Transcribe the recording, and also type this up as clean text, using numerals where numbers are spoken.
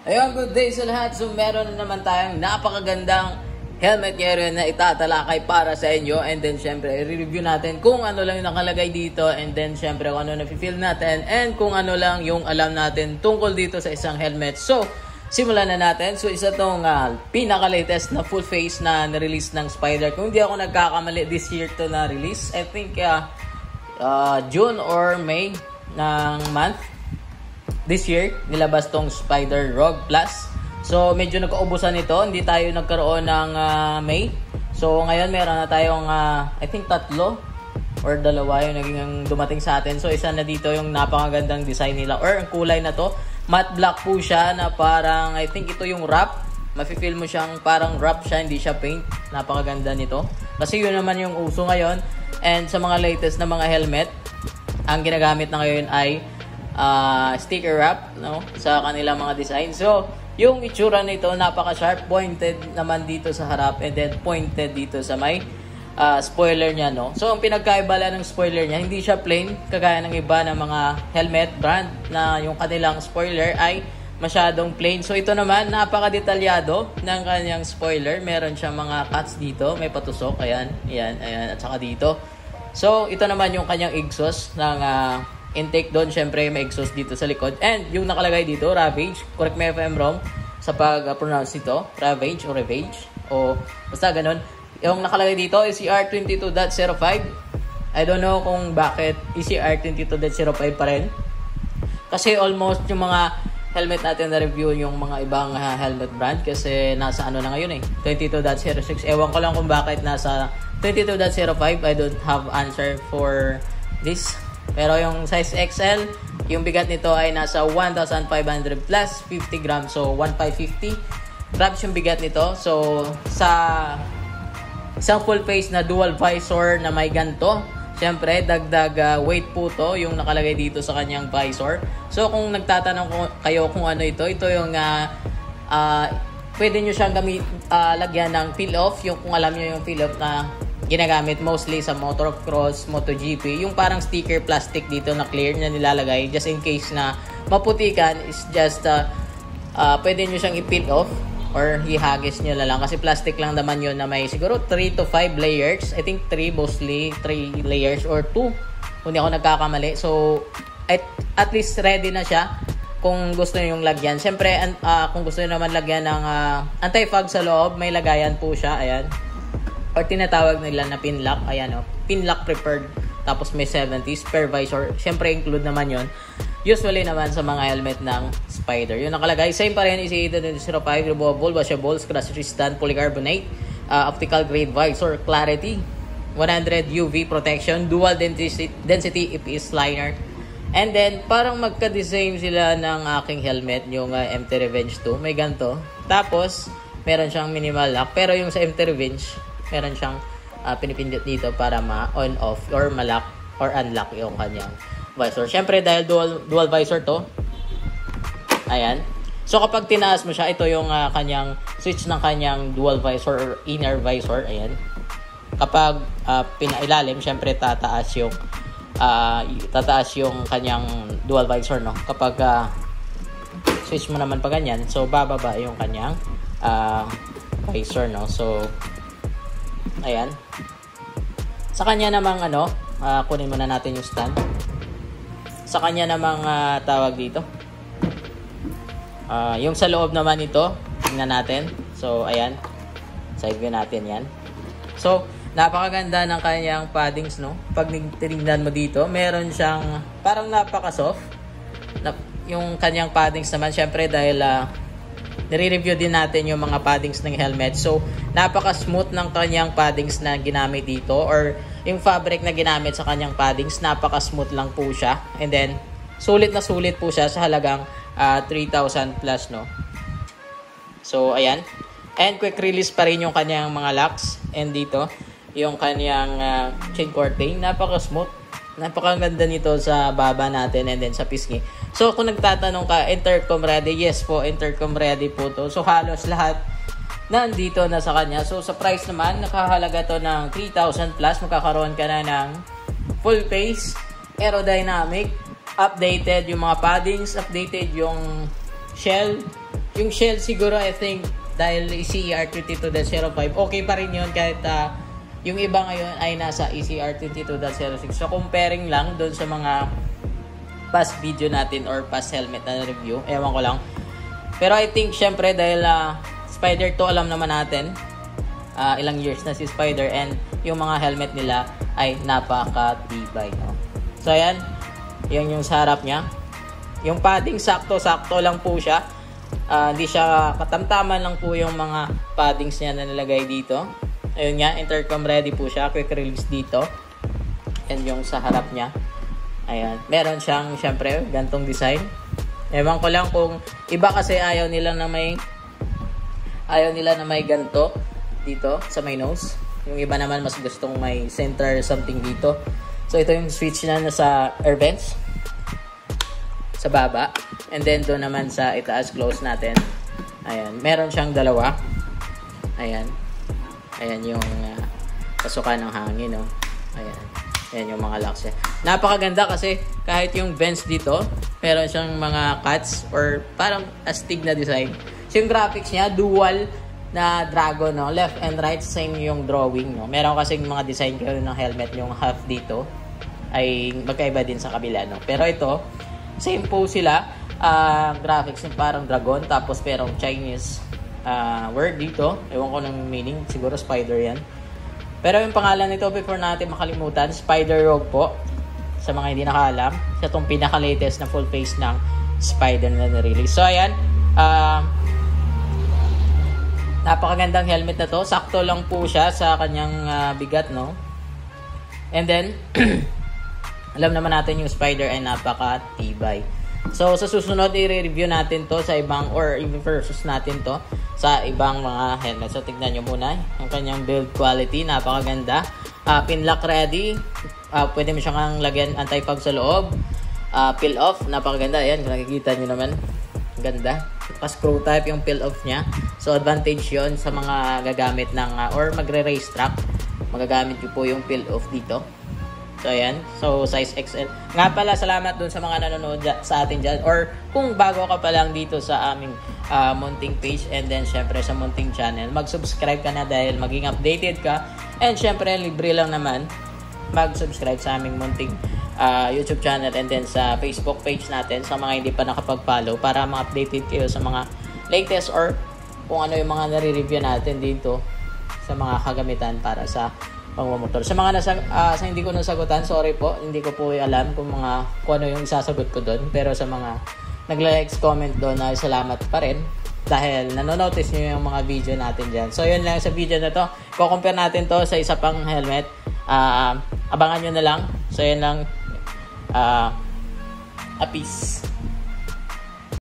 Ayun, good day sa lahat. So meron na naman tayong napakagandang helmet ngayon na itatalakay para sa inyo. And then syempre, i-review natin kung ano lang yung nakalagay dito. And then syempre, kung ano na-feel natin. And kung ano lang yung alam natin tungkol dito sa isang helmet. So, simulan na natin. So, isa tong pinaka-latest na full face na na-release ng Spyder. Kung hindi ako nagkakamali, this year to na-release. I think June or May ng month. This year, nilabas tong Spyder Rogue Plus. So, medyo nagkaubusan ito. Hindi tayo nagkaroon ng May. So, ngayon meron na tayong, I think, 3 or 2 yung naging dumating sa atin. So, isa na dito yung napakagandang design nila. Or, ang kulay na to, matte black po siya na parang, I think ito yung wrap. Mafe-feel mo siyang parang wrap siya, hindi siya paint. Napakaganda nito. Kasi yun naman yung uso ngayon. And sa mga latest na mga helmet, ang ginagamit na ngayon ay sticker wrap, no, sa kanilang mga design. So, yung itsura nito napaka-sharp, pointed naman dito sa harap and then pointed dito sa may spoiler niya, no. So, ang pinagkaiba lang ng spoiler niya, hindi siya plain kagaya ng iba ng mga helmet brand na yung kanilang spoiler ay masyadong plain. So, ito naman napaka-detalyado ng kanyang spoiler. Meron siyang mga cuts dito, may patusok, ayan, at saka dito. So, ito naman yung kanyang exhaust ng intake doon, syempre may exhaust dito sa likod. And yung nakalagay dito, Ravage. Correct me if I'm wrong sa pag-pronounce ito. Ravage o Ravage. O basta ganun. Yung nakalagay dito is ECR22.05. I don't know kung bakit ECR22.05 pa rin. Kasi almost yung mga helmet natin na review yung mga ibang helmet brand. Kasi nasa ano na ngayon 22.06. Ewan ko lang kung bakit nasa 22.05. I don't have answer for this. Pero yung size XL, yung bigat nito ay nasa 1,500 plus 50 grams. So, 1,550 grams yung bigat nito. So, sa isang full face na dual visor na may ganto, syempre, dagdag weight po to yung nakalagay dito sa kanyang visor. So, kung nagtatanong kayo kung ano ito yung pwede nyo siyang lagyan ng peel-off. Yung kung alam nyo yung peel-off na ginagamit mostly sa motocross, MotoGP, yung parang sticker plastic dito na clear na nilalagay just in case na maputikan is just pwede nyo siyang i-peel off or ihagis nyo na lang kasi plastic lang naman yun na may siguro 3 to 5 layers. I think 3 mostly, 3 layers or 2 kung di ako nagkakamali. So at least ready na siya kung gusto nyo yung lagyan. Siyempre kung gusto nyo naman lagyan ng anti-fog sa loob, may lagayan po siya, ayan, or tinatawag nila na pin lock. Ayan pin lock preferred. Tapos may 70s per visor. Siyempre include naman yon. Usually naman sa mga helmet ng Spyder. Yung nakalagay, same pa rin is 805 removable, washable, scratch resistant, polycarbonate, optical grade visor, clarity, 100 UV protection, dual density EPS liner. And then parang magka-design sila ng aking helmet, yung MT Revenge 2. May ganito. Tapos meron siyang minimal lock. Pero yung sa MT Revenge, meron siyang pinipindot dito para ma-on off or ma-lock or unlock yung kanyang visor. Siyempre dahil dual visor to. Ayan. So kapag tinaas mo siya, ito yung kanyang switch ng kanyang dual visor or inner visor. Ayan. Kapag pinailalim, siyempre tataas yung kanyang dual visor, no. Kapag switch mo naman pa ganyan, so bababa yung kanyang visor, no. So ayan. Sa kanya namang kunin muna natin yung stand. Sa kanya namang tawag dito. Yung sa loob naman ito, tingnan natin. So ayan. Side view natin 'yan. So napakaganda ng kanyang paddings, no. Pag tinignan mo dito, meron siyang parang napaka-soft. Yung kanyang paddings naman syempre dahil nire-review din natin yung mga paddings ng helmet. So, napaka-smooth ng kanyang paddings na ginamit dito or yung fabric na ginamit sa kanyang paddings, napaka-smooth lang po siya. And then, sulit na sulit po siya sa halagang 3,000 plus, no. So, ayan. And quick release pa rin yung kanyang mga locks. And dito, yung kanyang chain courting, napaka-smooth. Napakaganda nito sa baba natin and then sa pisngi. So kung nagtatanong ka, intercom ready? Yes po, intercom ready po to. So halos lahat nandito na sa kanya. So sa price naman, nakahalaga to ng 3,000 plus. Magkakaroon ka na ng full face, aerodynamic, updated yung mga paddings, updated yung shell, Yung shell siguro, I think, dahil ECR32.05, okay pa rin yun kahit yung iba ngayon ay nasa ECR22.06. So, comparing lang doon sa mga past video natin or past helmet na review. Ewan ko lang. Pero I think, syempre, dahil Spider to alam naman natin, ilang years na si Spider and yung mga helmet nila ay napakatibay. No? So, ayan. Yan yung sa harap niya. Yung padding, sakto-sakto lang po siya. Hindi siya katamtaman lang po yung mga paddings niya na nilagay dito. Ayun nga, intercom ready po siya. Quick release dito. And yung sa harap niya. Ayan. Meron siyang, syempre, gantong design. Ewan ko lang kung iba kasi ayaw nila na may ganto dito sa may nose. Yung iba naman mas gustong may center something dito. So, ito yung switch na nasa air vents. Sa baba. And then, doon naman sa itaas, close natin. Ayan. Meron siyang dalawa. Ayan. Ayan yung pasukan ng hangin, no? Ayan. Ayan yung mga locks niya. Napakaganda kasi kahit yung vents dito, meron siyang mga cuts or parang astig na design. So, yung graphics niya, dual na dragon, no? Left and right, same yung drawing, no? Meron kasi mga design kayo ng helmet, yung half dito ay magkaiba din sa kabila, no? Pero ito, same po sila. Graphics yung parang dragon. Tapos merong Chinese word dito. Ewan ko ng meaning. Siguro Spider yan. Pero yung pangalan nito, before natin makalimutan, Spider Rogue po. Sa mga hindi nakaalam. Sa itong pinaka-latest na full face ng Spider na na-release. So ayan. Napakagandang helmet na to. Sakto lang po siya sa kanyang bigat, no? And then, alam naman natin yung Spider ay napaka-tibay. So, sa susunod, i-review natin to sa ibang, or even versus natin to sa ibang mga helmet. So, tignan nyo muna ang kanyang build quality. Napakaganda. Pinlock ready. Pwede mo siyang lagyan anti-fog sa loob. Peel off. Napakaganda. Ayan, kung nakikita nyo naman. Ganda. Pa-screw type yung peel off niya. So, advantage yon sa mga gagamit ng, or magre-race track. Magagamit nyo po yung peel off dito. So, ayan. So, size XL. Nga pala, salamat dun sa mga nanonood sa atin dyan. Or, kung bago ka pa lang dito sa aming Munting page and then, syempre, sa Munting channel, mag-subscribe ka na dahil maging updated ka. And, syempre, libre lang naman mag-subscribe sa aming Munting YouTube channel and then sa Facebook page natin sa mga hindi pa nakapag-follow para ma-updated kayo sa mga latest or kung ano yung mga nare-review natin dito sa mga kagamitan para sa pangmomotor. Sa mga sa hindi ko nasagutan, sorry po, hindi ko po alam kung ano yung isasagot ko doon. Pero sa mga nag-likes, comment doon, ay salamat pa rin dahil nanonotice niyo yung mga video natin diyan. So yun lang sa video na to. Ko-compare natin to sa isa pang helmet. Abangan niyo na lang. So yun lang. A peace.